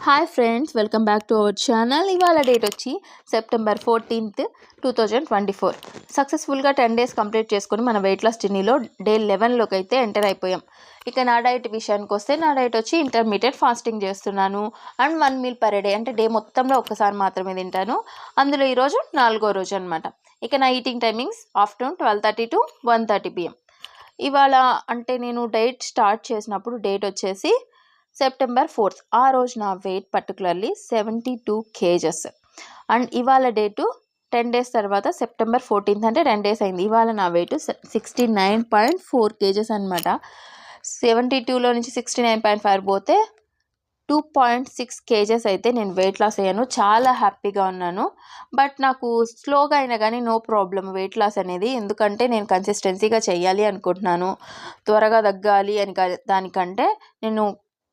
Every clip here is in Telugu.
Hi friends, welcome back to our channel. ఇవాళ డేట్ వచ్చి సెప్టెంబర్ 14th 2024. సక్సెస్ఫుల్గా 10 days కంప్లీట్ చేసుకొని మన వెయిట్ లాస్ జర్నీలో డే 11లోకి అయితే ఎంటర్ అయిపోయాం. ఇక నా డైట్ విషయానికి వస్తే నా డైట్ వచ్చి ఇంటర్మీడియట్ ఫాస్టింగ్ చేస్తున్నాను. అండ్ 1 meal per day, అంటే డే మొత్తంలో ఒక్కసారి మాత్రమే తింటాను. అందులో ఈరోజు 4వ రోజు అనమాట. ఇక నా eating timings afternoon 12:30 to 1:30 PM. ఇవాళ అంటే నేను డైట్ స్టార్ట్ చేసినప్పుడు డేట్ వచ్చేసి సెప్టెంబర్ 4th. ఆ రోజు నా వెయిట్ పర్టికులర్లీ 72 kgs. అండ్ ఇవాళ డేటు 10 days తర్వాత సెప్టెంబర్ 14th, అంటే 10 days అయింది. ఇవాళ నా వెయిట్ 69.4 kgs అనమాట. 72లో నుంచి 69.5 పోతే 2.6 kgs అయితే నేను వెయిట్ లాస్ అయ్యాను. చాలా హ్యాపీగా ఉన్నాను. బట్ నాకు స్లోగా అయినా కానీ నో ప్రాబ్లం వెయిట్ లాస్ అనేది, ఎందుకంటే నేను కన్సిస్టెన్సీగా చేయాలి అనుకుంటున్నాను. త్వరగా తగ్గాలి అని దానికంటే నేను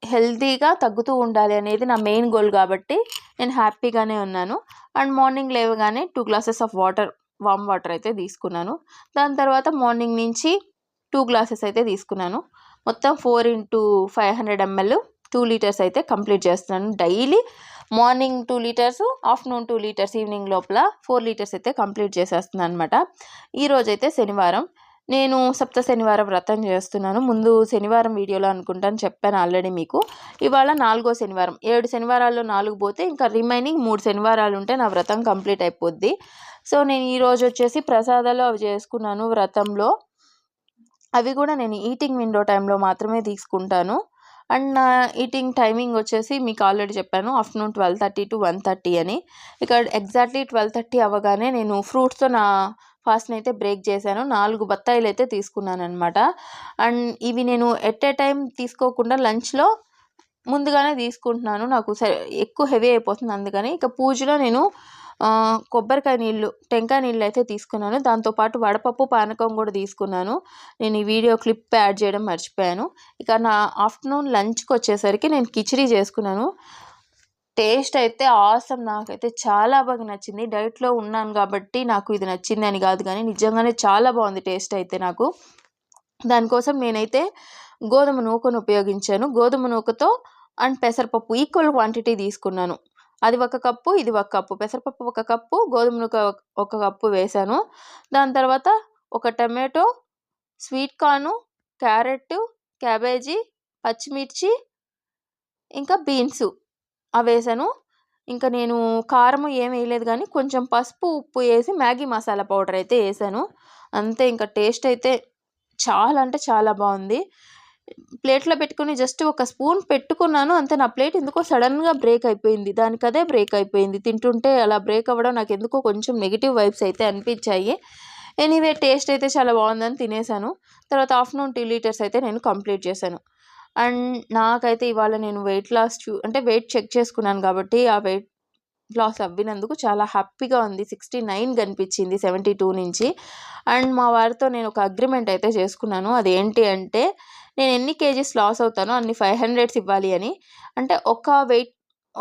హెల్తీగా తగ్గుతూ ఉండాలి అనేది నా మెయిన్ గోల్ కాబట్టి నేను హ్యాపీగానే ఉన్నాను. అండ్ మార్నింగ్ లేవగానే 2 glasses of water, warm water అయితే తీసుకున్నాను. దాని తర్వాత మార్నింగ్ నుంచి 2 glasses అయితే తీసుకున్నాను. మొత్తం 4 into 500 ml 2 liters అయితే కంప్లీట్ చేస్తున్నాను. Daily morning 2 liters, afternoon 2 liters, evening లోపల 4 liters అయితే కంప్లీట్ చేసేస్తున్నాను అనమాట. ఈరోజైతే శనివారం. నేను సప్త శనివారం వ్రతం చేస్తున్నాను. ముందు శనివారం వీడియోలో అనుకుంటాను చెప్పాను ఆల్రెడీ మీకు. ఇవాళ 4వ శనివారం. 7 శనివారాల్లో 4 పోతే ఇంకా రిమైనింగ్ 3 శనివారాలు ఉంటే నా వ్రతం కంప్లీట్ అయిపోద్ది. సో నేను ఈరోజు వచ్చేసి ప్రసాదాలు అవి చేసుకున్నాను వ్రతంలో. అవి కూడా నేను ఈటింగ్ విండో టైంలో మాత్రమే తీసుకుంటాను. అండ్ నా ఈటింగ్ టైమింగ్ వచ్చేసి మీకు ఆల్రెడీ చెప్పాను, ఆఫ్టర్నూన్ 12:30 to 1:30 అని. ఇక్కడ ఎగ్జాక్ట్లీ 12:30 అవ్వగానే నేను ఫ్రూట్స్తో నా ఫాస్ట్ని అయితే బ్రేక్ చేశాను. 4 బత్తాయిలు అయితే తీసుకున్నాను అనమాట. అండ్ ఇవి నేను ఎట్ ఏ టైం తీసుకోకుండా లంచ్లో ముందుగానే తీసుకుంటున్నాను. నాకు ఎక్కువ హెవీ అయిపోతుంది అందుకని. ఇక పూజలో నేను కొబ్బరికాయ నీళ్ళు, టెంకాయ నీళ్ళు అయితే తీసుకున్నాను. దాంతోపాటు వడపప్పు పానకం కూడా తీసుకున్నాను. నేను ఈ వీడియో క్లిప్ యాడ్ చేయడం మర్చిపోయాను. ఇక నా ఆఫ్టర్నూన్ లంచ్కి వచ్చేసరికి నేను కిచిడి చేసుకున్నాను. టేస్ట్ అయితే ఆసమ్. నాకైతే చాలా బాగా నచ్చింది. డైట్లో ఉన్నాను కాబట్టి నాకు ఇది నచ్చింది అని కాదు, కానీ నిజంగానే చాలా బాగుంది టేస్ట్ అయితే నాకు. దానికోసం నేనైతే గోధుమ నూకను ఉపయోగించాను. గోధుమ నూకతో అండ్ పెసరపప్పు ఈక్వల్ క్వాంటిటీ తీసుకున్నాను. అది 1 కప్పు, ఇది 1 కప్పు. పెసరపప్పు 1 కప్పు, గోధుమ నూక 1 కప్పు వేశాను. దాని తర్వాత 1 టమాటో, స్వీట్ కార్ను, క్యారెట్, క్యాబేజీ, పచ్చిమిర్చి, ఇంకా బీన్స్ వేసాను. ఇంకా నేను కారం ఏం వేయలేదు, కానీ కొంచెం పసుపు, ఉప్పు వేసి మ్యాగీ మసాలా పౌడర్ అయితే వేసాను. అంతే. ఇంకా టేస్ట్ అయితే చాలా అంటే చాలా బాగుంది. ప్లేట్లో పెట్టుకుని జస్ట్ 1 స్పూన్ పెట్టుకున్నాను అంతే. నా ప్లేట్ ఎందుకో సడన్గా బ్రేక్ అయిపోయింది. దానికదే బ్రేక్ అయిపోయింది. తింటుంటే అలా బ్రేక్ అవ్వడం నాకు ఎందుకో కొంచెం నెగిటివ్ వైబ్స్ అయితే అనిపించాయి. ఎనీవే టేస్ట్ అయితే చాలా బాగుందని తినేసాను. తర్వాత ఆఫ్టర్నూన్ 2 liters అయితే నేను కంప్లీట్ చేశాను. అండ్ నాకైతే ఇవాళ నేను వెయిట్ లాస్ అంటే వెయిట్ చెక్ చేసుకున్నాను కాబట్టి ఆ వెయిట్ లాస్ అవ్వినందుకు చాలా హ్యాపీగా ఉంది. 69 కనిపించింది 72 నుంచి. అండ్ మా వారితో నేను ఒక అగ్రిమెంట్ అయితే చేసుకున్నాను. అదేంటి అంటే నేను ఎన్ని కేజీస్ లాస్ అవుతానో అన్ని 500 ఇవ్వాలి అని. అంటే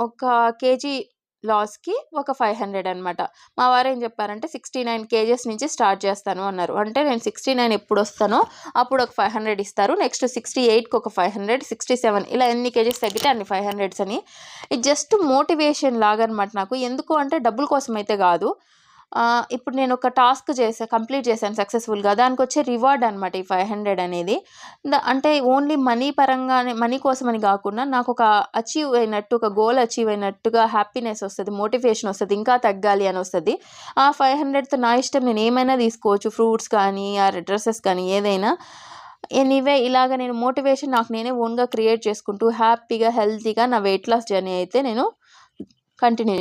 ఒక కేజీ లాస్కి ఒక 500 అనమాట. మా వారు ఏం చెప్పారంటే 69 kgs నుంచి స్టార్ట్ చేస్తాను అన్నారు. అంటే నేను 69 ఎప్పుడు వస్తానో అప్పుడు ఒక 500 ఇస్తారు. నెక్స్ట్ 68కి ఒక 500, 67 ఇలా ఎన్ని కేజీస్ తగ్గితే అన్ని 500s అని. ఇది జస్ట్ మోటివేషన్ లాగా అనమాట నాకు. ఎందుకు అంటే డబ్బుల కోసం అయితే కాదు. ఇప్పుడు నేను ఒక టాస్క్ కంప్లీట్ చేశాను సక్సెస్ఫుల్గా. దానికి వచ్చే రివార్డ్ అనమాట ఈ 500 అనేది. అంటే ఓన్లీ మనీ పరంగానే, మనీ కోసమని కాకుండా నాకు ఒక అచీవ్ అయినట్టు, ఒక గోల్ అచీవ్ అయినట్టుగా హ్యాపీనెస్ వస్తుంది, మోటివేషన్ వస్తుంది, ఇంకా తగ్గాలి అని వస్తుంది. ఆ 500తో నా ఇష్టం, నేను ఏమైనా తీసుకోవచ్చు, ఫ్రూట్స్ కానీ డ్రెస్సెస్ కానీ ఏదైనా. ఎనీవే ఇలాగ నేను మోటివేషన్ నాకు నేనే ఓన్గా క్రియేట్ చేసుకుంటూ హ్యాపీగా హెల్తీగా నా వెయిట్ లాస్ జర్నీ అయితే నేను కంటిన్యూ